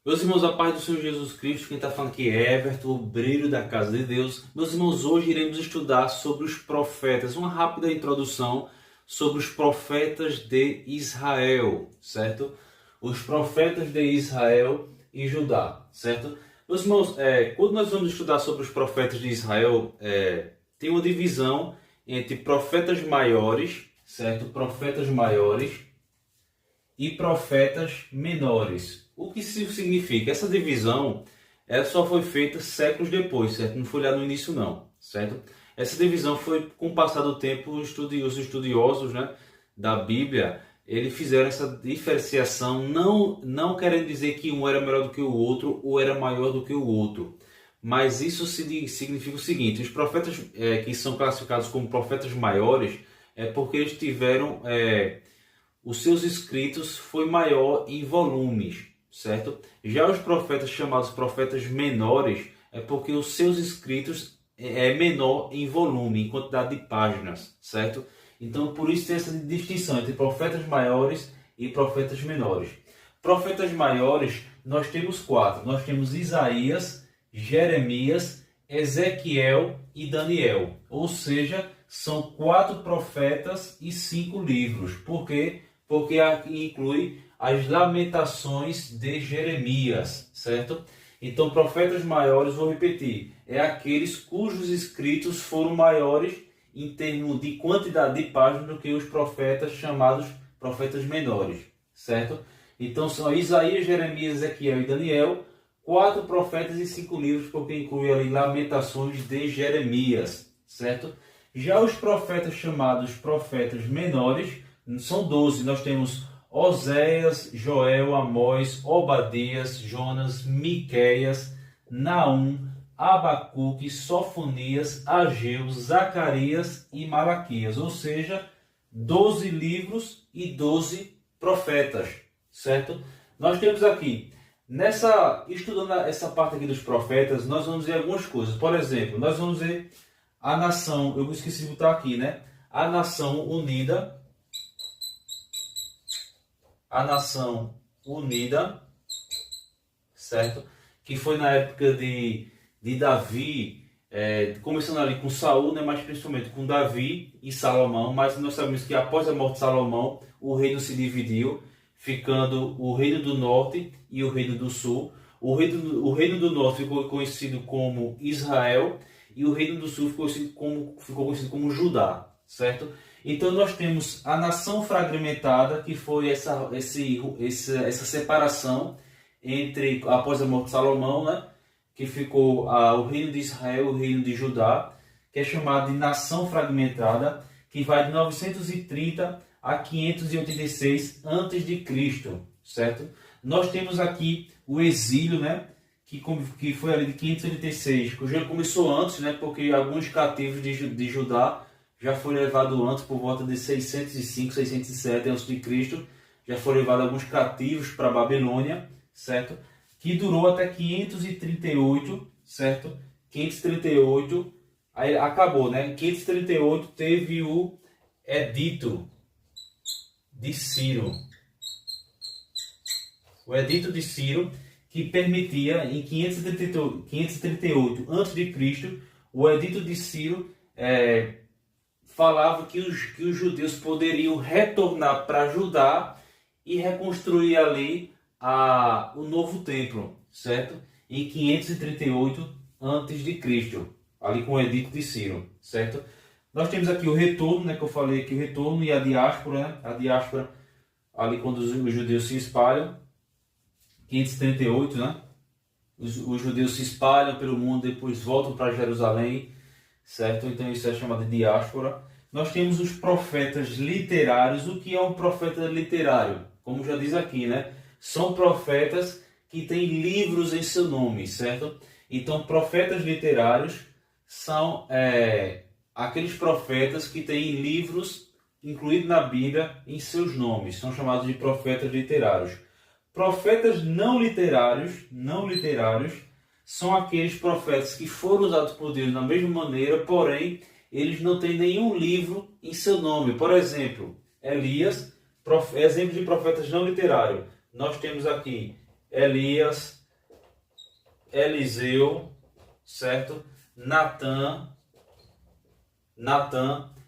Meus irmãos, a paz do Senhor Jesus Cristo, quem está falando aqui é Everton, o brilho da casa de Deus. Meus irmãos, hoje iremos estudar sobre os profetas, uma rápida introdução sobre os profetas de Israel, certo? Os profetas de Israel e Judá, certo? Meus irmãos, quando nós vamos estudar sobre os profetas de Israel, tem uma divisão entre profetas maiores, certo? Profetas maiores e profetas menores. O que isso significa? Essa divisão só foi feita séculos depois, certo? Não foi lá no início não, certo? Essa divisão foi, com o passar do tempo, os estudiosos, né, da Bíblia, eles fizeram essa diferenciação, não querendo dizer que um era melhor do que o outro ou era maior do que o outro. Mas isso significa o seguinte: os profetas que são classificados como profetas maiores é porque eles tiveram... os seus escritos foi maior em volumes, certo? Já os profetas chamados profetas menores é porque os seus escritos é menor em volume, em quantidade de páginas, certo? Então por isso tem essa distinção entre profetas maiores e profetas menores. Profetas maiores nós temos 4. Nós temos Isaías, Jeremias, Ezequiel e Daniel. Ou seja, são 4 profetas e 5 livros. Por quê? Porque aqui inclui as lamentações de Jeremias, certo? Então, profetas maiores, vou repetir, é aqueles cujos escritos foram maiores em termos de quantidade de páginas do que os profetas chamados profetas menores, certo? Então, são Isaías, Jeremias, Ezequiel e Daniel, 4 profetas e 5 livros, porque inclui ali lamentações de Jeremias, certo? Já os profetas chamados profetas menores são 12. Nós temos Oséias, Joel, Amós, Obadias, Jonas, Miqueias, Naum, Abacuque, Sofonias, Ageu, Zacarias e Malaquias. Ou seja, 12 livros e 12 profetas, certo? Nós temos aqui, estudando essa parte aqui dos profetas, nós vamos ver algumas coisas. Por exemplo, nós vamos ver a nação, eu esqueci de botar aqui, né? A nação unida, certo? Que foi na época de Davi, começando ali com Saul, né? Mas principalmente com Davi e Salomão. Mas nós sabemos que após a morte de Salomão, o reino se dividiu, ficando o reino do norte e o reino do sul. O reino do norte ficou conhecido como Israel e o reino do sul ficou conhecido como Judá, certo? Então nós temos a nação fragmentada, que foi essa separação entre, após a morte de Salomão, né, que ficou o reino de Israel e o reino de Judá, que é chamado de nação fragmentada, que vai de 930 a 586 a.C., certo? Nós temos aqui o exílio, né, que foi ali de 586, que já começou antes, né, porque alguns cativos de Judá já foi levado antes, por volta de 605, 607 a.C., já foram levados alguns cativos para a Babilônia, certo? Que durou até 538, certo? 538, aí acabou, né? Em 538 teve o Edito de Ciro. O Edito de Ciro, que permitia, em 538 a.C., o Edito de Ciro falava que os judeus poderiam retornar para Judá e reconstruir ali o novo templo, certo? Em 538 a.C., ali com o Edito de Ciro, certo? Nós temos aqui o retorno, né, que eu falei aqui, o retorno e a diáspora, né? A diáspora ali quando os judeus se espalham, 538, né? Os judeus se espalham pelo mundo, depois voltam para Jerusalém, certo? Então isso é chamado de diáspora. Nós temos os profetas literários. O que é um profeta literário? Como já diz aqui, né? São profetas que têm livros em seu nome, certo? Então, profetas literários são aqueles profetas que têm livros incluídos na Bíblia em seus nomes. São chamados de profetas literários. Profetas não literários são aqueles profetas que foram usados por Deus da mesma maneira, porém, eles não têm nenhum livro em seu nome. Por exemplo, Elias, exemplo de profetas não literários. Nós temos aqui Elias, Eliseu, certo? Natã,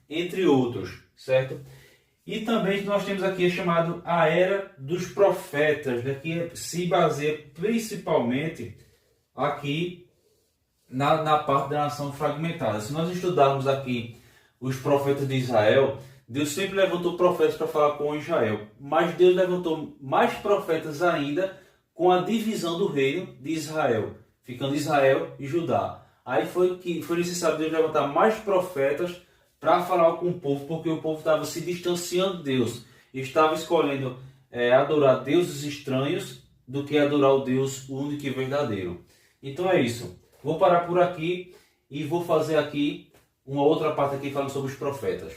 entre outros, certo? E também nós temos aqui chamado a Era dos Profetas, né, que se baseia principalmente aqui na parte da nação fragmentada. Se nós estudarmos aqui os profetas de Israel, Deus sempre levantou profetas para falar com Israel, mas Deus levantou mais profetas ainda com a divisão do reino de Israel, ficando Israel e Judá. Aí foi necessário Deus levantar mais profetas para falar com o povo, porque o povo estava se distanciando de Deus, estava escolhendo adorar deuses estranhos do que adorar o Deus único e verdadeiro. Então é isso. Vou parar por aqui e vou fazer aqui uma outra parte aqui falando sobre os profetas.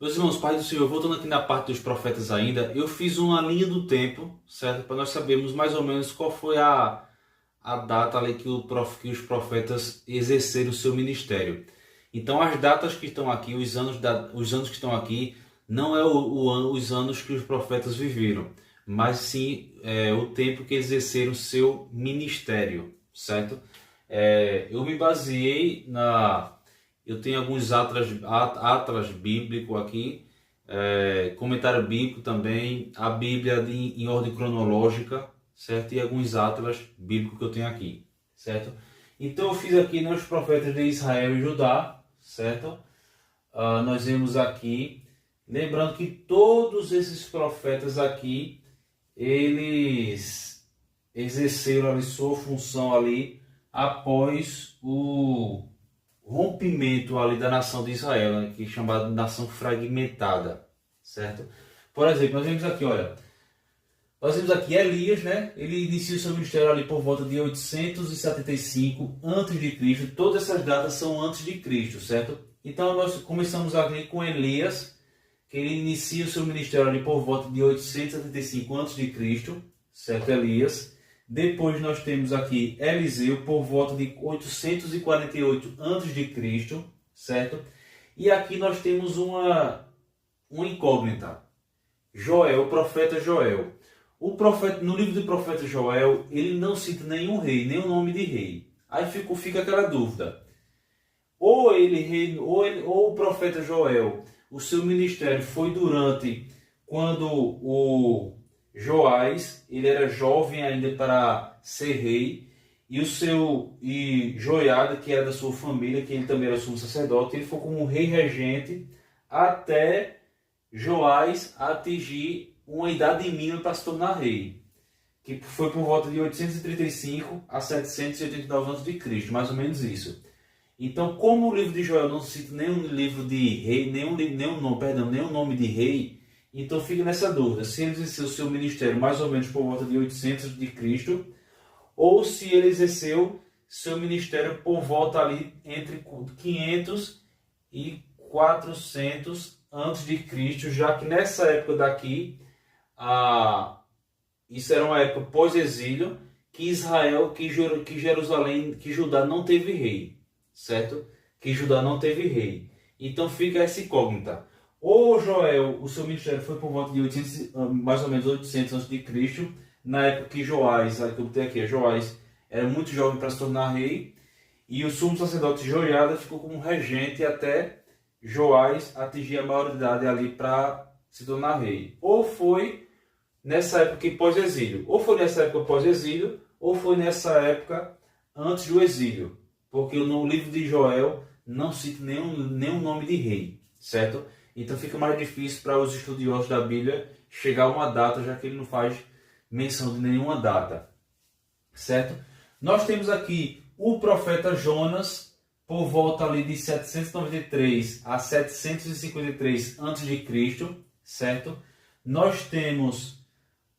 Meus irmãos, Pai do Senhor, voltando aqui na parte dos profetas ainda, eu fiz uma linha do tempo, certo? Para nós sabermos mais ou menos qual foi a data ali que os profetas exerceram o seu ministério. Então as datas que estão aqui, os anos que estão aqui, não é os anos que os profetas viveram, mas sim o tempo que exerceram o seu ministério, certo? Eu me baseei eu tenho alguns atlas bíblicos aqui, comentário bíblico também, a Bíblia em ordem cronológica, certo? E alguns atlas bíblicos que eu tenho aqui, certo? Então eu fiz aqui os profetas de Israel e Judá, certo? Nós vemos aqui, lembrando que todos esses profetas aqui, eles exerceram ali sua função ali após o rompimento ali da nação de Israel, né, que é chamada de nação fragmentada, certo? Por exemplo, nós vemos aqui, olha, nós vemos aqui Elias, né? Ele inicia o seu ministério ali por volta de 875 a.C. Todas essas datas são antes de Cristo, certo? Então nós começamos aqui com Elias, que ele inicia o seu ministério ali por volta de 875 a.C., certo? Elias. Depois nós temos aqui Eliseu por volta de 848 a.C., certo? E aqui nós temos uma incógnita. Joel, o profeta Joel. O profeta, no livro do profeta Joel, ele não cita nenhum rei, nenhum nome de rei. Aí fica aquela dúvida. Ou o profeta Joel, o seu ministério foi durante quando o Joás, ele era jovem ainda para ser rei, e Joiada, que era da sua família, que ele também era sumo sacerdote, ele foi como rei regente até Joás atingir uma idade mínima para se tornar rei, que foi por volta de 835 a 789 a.C., mais ou menos isso. Então, como o livro de Joel não cita nenhum livro de rei, nenhum nome de rei, então fica nessa dúvida, se ele exerceu o seu ministério mais ou menos por volta de 800 de Cristo, ou se ele exerceu seu ministério por volta ali entre 500 e 400 antes de Cristo, já que nessa época daqui, isso era uma época pós-exílio, que Israel, que Jerusalém, que Judá não teve rei, certo? Que Judá não teve rei. Então fica essa incógnita. Ou Joel, o seu ministério foi por volta de 800, mais ou menos 800 a.C., na época que Joás, que eu botei aqui, Joás era muito jovem para se tornar rei, e o sumo sacerdote Joiada ficou como regente até Joás atingir a maioridade ali para se tornar rei. Ou foi nessa época pós-exílio, ou foi nessa época antes do exílio, porque no livro de Joel não cita nenhum nome de rei, certo? Então fica mais difícil para os estudiosos da Bíblia chegar a uma data, já que ele não faz menção de nenhuma data, certo? Nós temos aqui o profeta Jonas, por volta ali de 793 a 753 a.C., certo? Nós temos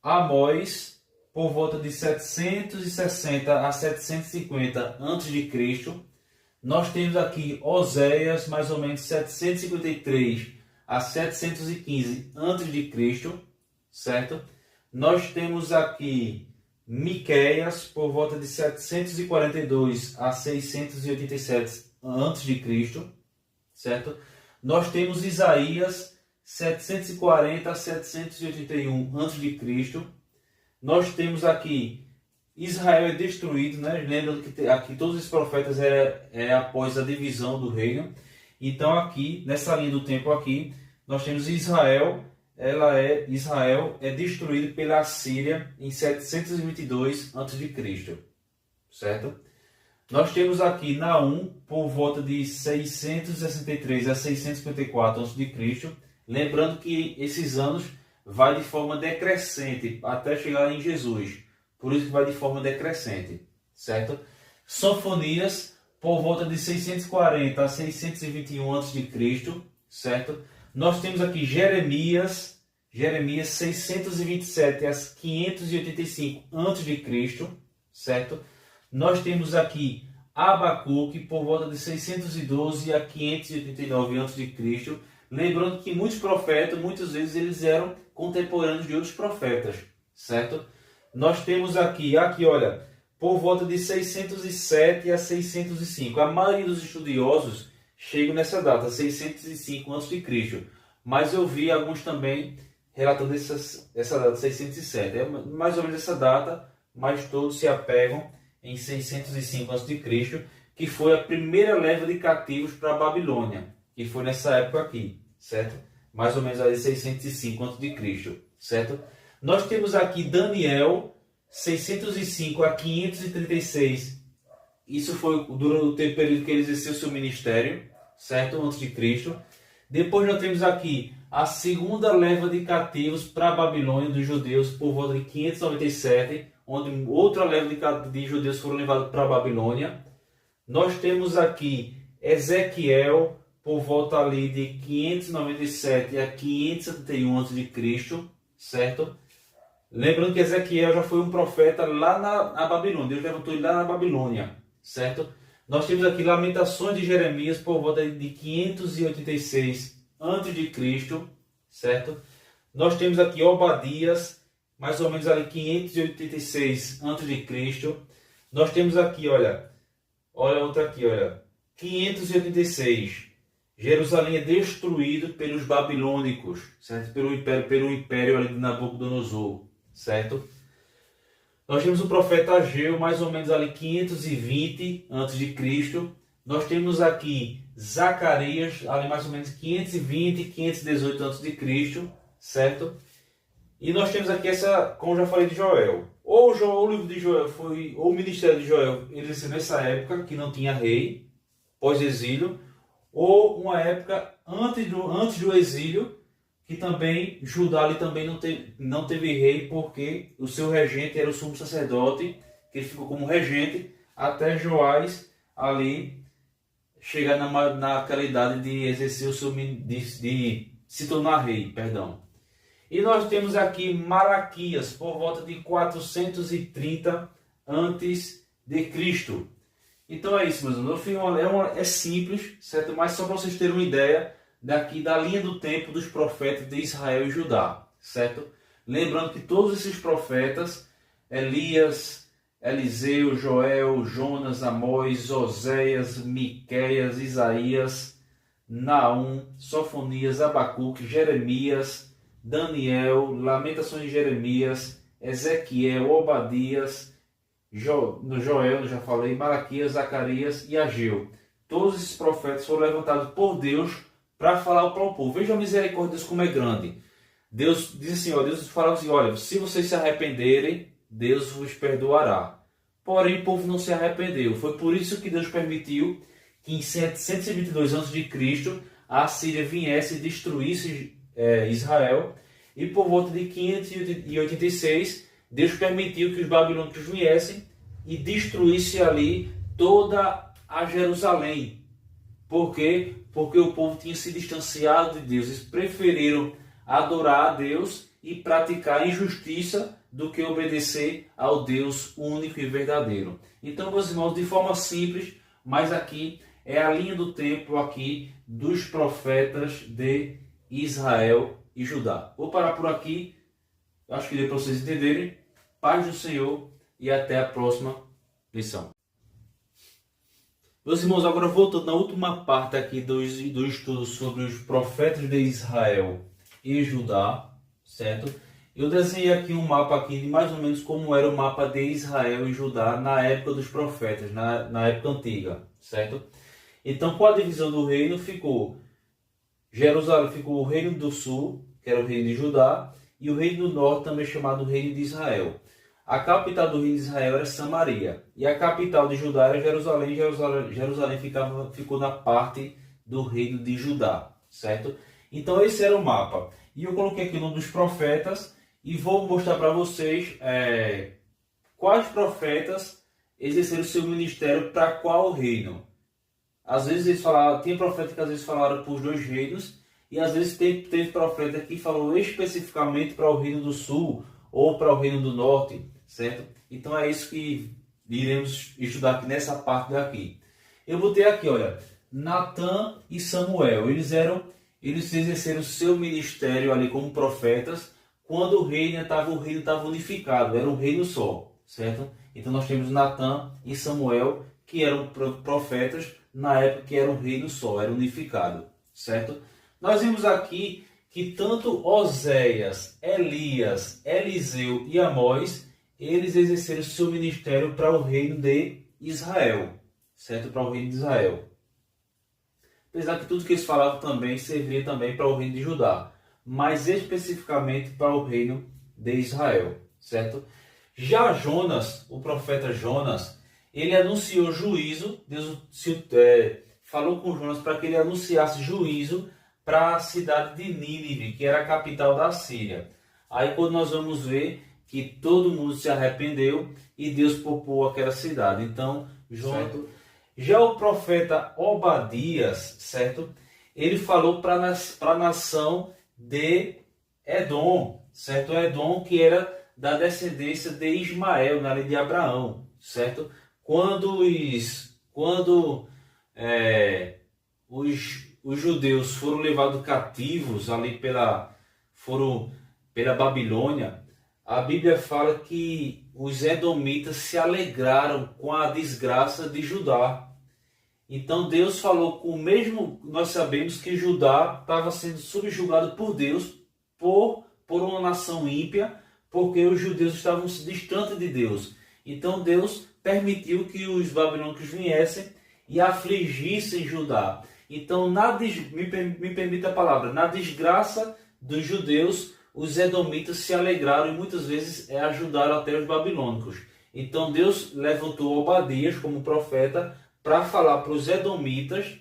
Amós, por volta de 760 a 750 a.C., nós temos aqui Oséias, mais ou menos 753 a 715 a.C., certo? Nós temos aqui Miqueias, por volta de 742 a 687 a.C., certo? Nós temos Isaías, 740 a 781 a.C., nós temos aqui Israel é destruído, né? Lembrando que aqui todos os profetas é após a divisão do reino. Então aqui, nessa linha do tempo aqui, nós temos Israel é destruído pela Assíria em 722 a.C., certo? Nós temos aqui Naum por volta de 663 a 654 a.C., lembrando que esses anos vai de forma decrescente até chegar em Jesus. Por isso que vai de forma decrescente, certo? Sofonias, por volta de 640 a 621 a.C., certo? Nós temos aqui Jeremias 627 a 585 a.C., certo? Nós temos aqui Abacuque, por volta de 612 a 589 a.C., lembrando que muitos profetas, muitas vezes, eles eram contemporâneos de outros profetas, certo? Nós temos aqui, olha, por volta de 607 a 605. A maioria dos estudiosos chegam nessa data, 605 a.C. Mas eu vi alguns também relatando essa data, 607. É mais ou menos essa data, mas todos se apegam em 605 a.C., que foi a primeira leva de cativos para a Babilônia, que foi nessa época aqui, certo? Mais ou menos aí 605 a.C., certo? Nós temos aqui Daniel, 605 a 536. Isso foi durante o período que ele exerceu seu ministério, certo? Antes de Cristo. Depois nós temos aqui a segunda leva de cativos para a Babilônia dos judeus por volta de 597, onde outra leva de judeus foram levados para a Babilônia. Nós temos aqui Ezequiel por volta ali de 597 a 571 a.C., certo? Lembrando que Ezequiel já foi um profeta lá na Babilônia. Deus levantou ele lá na Babilônia, certo? Nós temos aqui Lamentações de Jeremias por volta de 586 a.C., certo? Nós temos aqui Obadias, mais ou menos ali 586 a.C. Nós temos aqui, olha outra aqui, 586. Jerusalém é destruído pelos babilônicos, certo? Pelo império ali de Nabucodonosor, certo? Nós temos o profeta Ageu, mais ou menos ali 520 a.C. Nós temos aqui Zacarias, ali mais ou menos 520, 518 a.C., certo? E nós temos aqui como já falei, de Joel. Ou o livro de Joel ou o ministério de Joel, ele existiu nessa época que não tinha rei, pós-exílio, ou uma época antes do exílio, que também Judá ali também não teve rei, porque o seu regente era o sumo sacerdote, que ele ficou como regente até Joás ali chegar naquela idade de exercer o seu de se tornar rei, perdão. E nós temos aqui Malaquias por volta de 430 antes de Cristo. Então é isso, meus irmãos. É simples, certo? Mas só para vocês terem uma ideia daqui da linha do tempo dos profetas de Israel e Judá, certo? Lembrando que todos esses profetas, Elias, Eliseu, Joel, Jonas, Amós, Oséias, Miqueias, Isaías, Naum, Sofonias, Abacuque, Jeremias, Daniel, Lamentações de Jeremias, Ezequiel, Obadias, Joel, já falei, Malaquias, Zacarias e Ageu. Todos esses profetas foram levantados por Deus para falar para o povo. Veja a misericórdia de Deus como é grande. Deus diz assim, Deus fala assim, olha, se vocês se arrependerem, Deus vos perdoará. Porém, o povo não se arrependeu. Foi por isso que Deus permitiu que em 722 a.C. a Síria viesse e destruísse Israel. E por volta de 586, Deus permitiu que os babilônicos viessem e destruísse ali toda a Jerusalém. Por quê? Porque o povo tinha se distanciado de Deus. Eles preferiram adorar a Deus e praticar injustiça do que obedecer ao Deus único e verdadeiro. Então, meus irmãos, de forma simples, mas aqui é a linha do tempo aqui dos profetas de Israel e Judá. Vou parar por aqui. Acho que deu para vocês entenderem. Paz do Senhor e até a próxima lição. Meus irmãos, agora voltando na última parte aqui do estudo sobre os profetas de Israel e Judá, certo? Eu desenhei aqui um mapa aqui de mais ou menos como era o mapa de Israel e Judá na época dos profetas, na época antiga, certo? Então, com a divisão do reino, ficou Jerusalém, ficou o reino do sul, que era o reino de Judá, e o reino do norte, também chamado reino de Israel. A capital do reino de Israel era Samaria, e a capital de Judá era Jerusalém. Jerusalém ficou na parte do reino de Judá, certo? Então esse era o mapa. E eu coloquei aqui o nome dos profetas e vou mostrar para vocês quais profetas exerceram o seu ministério para qual reino. Às vezes eles falaram, tem profeta que às vezes falaram para os dois reinos, e às vezes teve profeta que falou especificamente para o reino do sul ou para o reino do norte, certo? Então é isso que iremos estudar aqui nessa parte daqui. Eu botei aqui, olha, Natã e Samuel, eles exerceram o seu ministério ali como profetas quando o reino estava unificado, era um reino só, certo? Então nós temos Natã e Samuel, que eram profetas na época que era um reino só, era unificado, certo? Nós vimos aqui que tanto Oséias, Elias, Eliseu e Amós, eles exerceram seu ministério para o reino de Israel, certo? Para o reino de Israel. Apesar que tudo que eles falavam também servia também para o reino de Judá, mas especificamente para o reino de Israel, certo? Já Jonas, o profeta Jonas, ele anunciou juízo. Deus falou com Jonas para que ele anunciasse juízo para a cidade de Nínive, que era a capital da Síria. Aí quando nós vamos ver que todo mundo se arrependeu e Deus poupou aquela cidade. Então, certo? Já o profeta Obadias, certo? Ele falou para a nação de Edom, certo? Edom, que era da descendência de Ismael, na lei de Abraão, certo? Quando os judeus foram levados cativos ali pela Babilônia, a Bíblia fala que os edomitas se alegraram com a desgraça de Judá. Então Deus falou com o mesmo, nós sabemos que Judá estava sendo subjugado por Deus, por uma nação ímpia, porque os judeus estavam distantes de Deus. Então Deus permitiu que os babilônicos viessem e afligissem Judá. Então, me permita a palavra, na desgraça dos judeus, os edomitas se alegraram e muitas vezes ajudaram até os babilônicos. Então Deus levantou Obadias como profeta para falar para os edomitas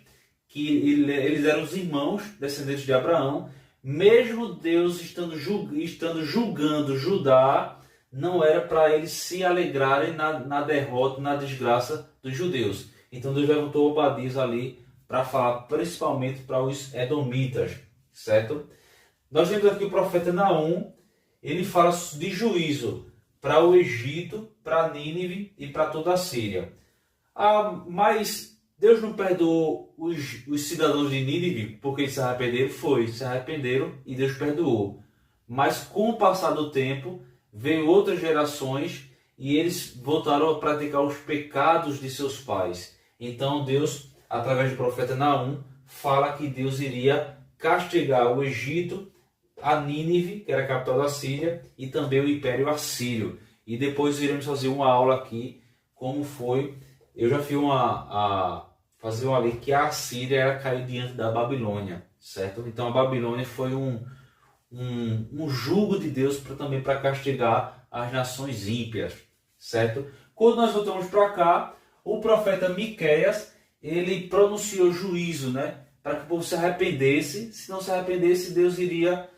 que eles eram os irmãos descendentes de Abraão, mesmo Deus estando julgando Judá, não era para eles se alegrarem na derrota, na desgraça dos judeus. Então Deus levantou Obadias ali para falar principalmente para os edomitas, certo? Nós temos aqui o profeta Naum, ele fala de juízo para o Egito, para Nínive e para toda a Síria. Mas Deus não perdoou os cidadãos de Nínive porque eles se arrependeram? Se arrependeram e Deus perdoou. Mas com o passar do tempo, veio outras gerações e eles voltaram a praticar os pecados de seus pais. Então Deus, através do profeta Naum, fala que Deus iria castigar o Egito, a Nínive, que era a capital da Síria, e também o Império Assírio. E depois iremos fazer uma aula aqui, como foi. Eu já fiz fazer uma lei que a Assíria era cair diante da Babilônia, certo? Então a Babilônia foi um jugo de Deus também para castigar as nações ímpias, certo? Quando nós voltamos para cá, o profeta Miqueias, ele pronunciou juízo, né? Para que o povo se arrependesse. Se não se arrependesse, Deus iria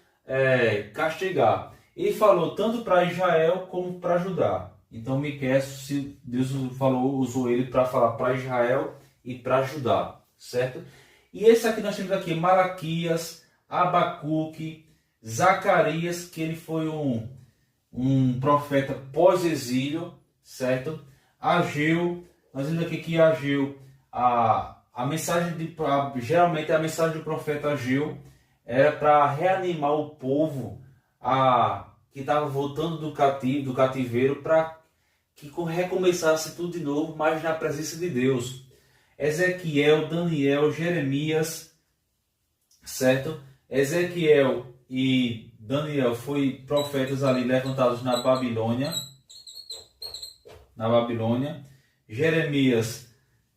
castigar. Ele falou tanto para Israel como para Judá. Então Miqueias, Deus usou ele para falar para Israel e para Judá, certo? E esse aqui nós temos aqui Malaquias, Abacuque, Zacarias, que ele foi um profeta pós-exílio, certo? Ageu, nós vemos aqui que Ageu, geralmente a mensagem do profeta Ageu era para reanimar o povo que estava voltando do cativeiro, para que recomeçasse tudo de novo, mas na presença de Deus. Ezequiel, Daniel, Jeremias, certo? Ezequiel e Daniel foi profetas ali levantados na Babilônia. Jeremias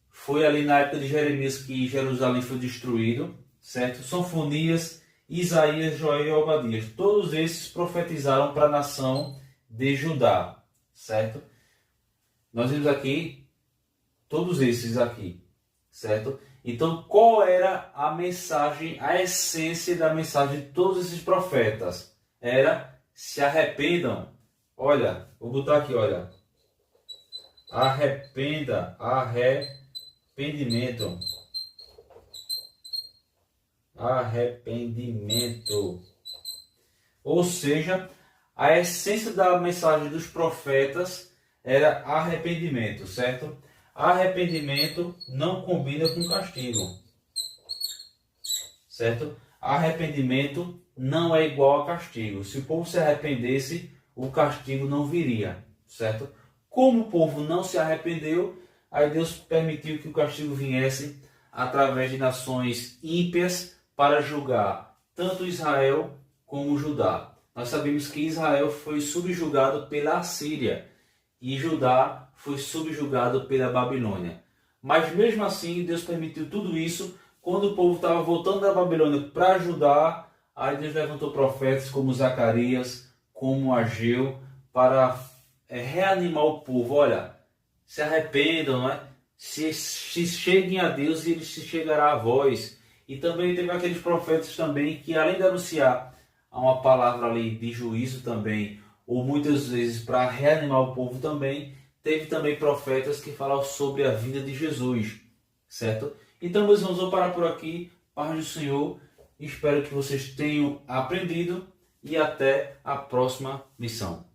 foi ali na época de Jeremias que Jerusalém foi destruído, certo? Sofonias, Isaías, Joel e Obadias. Todos esses profetizaram para a nação de Judá, certo? Nós vimos aqui todos esses aqui, certo? Então, qual era a mensagem, a essência da mensagem de todos esses profetas? Era: se arrependam. Olha, vou botar aqui, olha. Arrependimento. Ou seja, a essência da mensagem dos profetas era arrependimento, certo? Arrependimento não combina com castigo, certo? Arrependimento não é igual a castigo. Se o povo se arrependesse, o castigo não viria, certo? Como o povo não se arrependeu, aí Deus permitiu que o castigo viesse através de nações ímpias para julgar tanto Israel como Judá. Nós sabemos que Israel foi subjugado pela Assíria e Judá foi subjugado pela Babilônia. Mas mesmo assim, Deus permitiu tudo isso. Quando o povo estava voltando da Babilônia para Judá, aí Deus levantou profetas como Zacarias, como Ageu, para reanimar o povo. Olha, se arrependam, não é? Se cheguem a Deus e Ele se chegará a vós. E também teve aqueles profetas também que, além de anunciar uma palavra ali de juízo também, ou muitas vezes para reanimar o povo também, teve também profetas que falaram sobre a vinda de Jesus, certo? Então, meus irmãos, vou parar por aqui. Paz do Senhor. Espero que vocês tenham aprendido e até a próxima missão.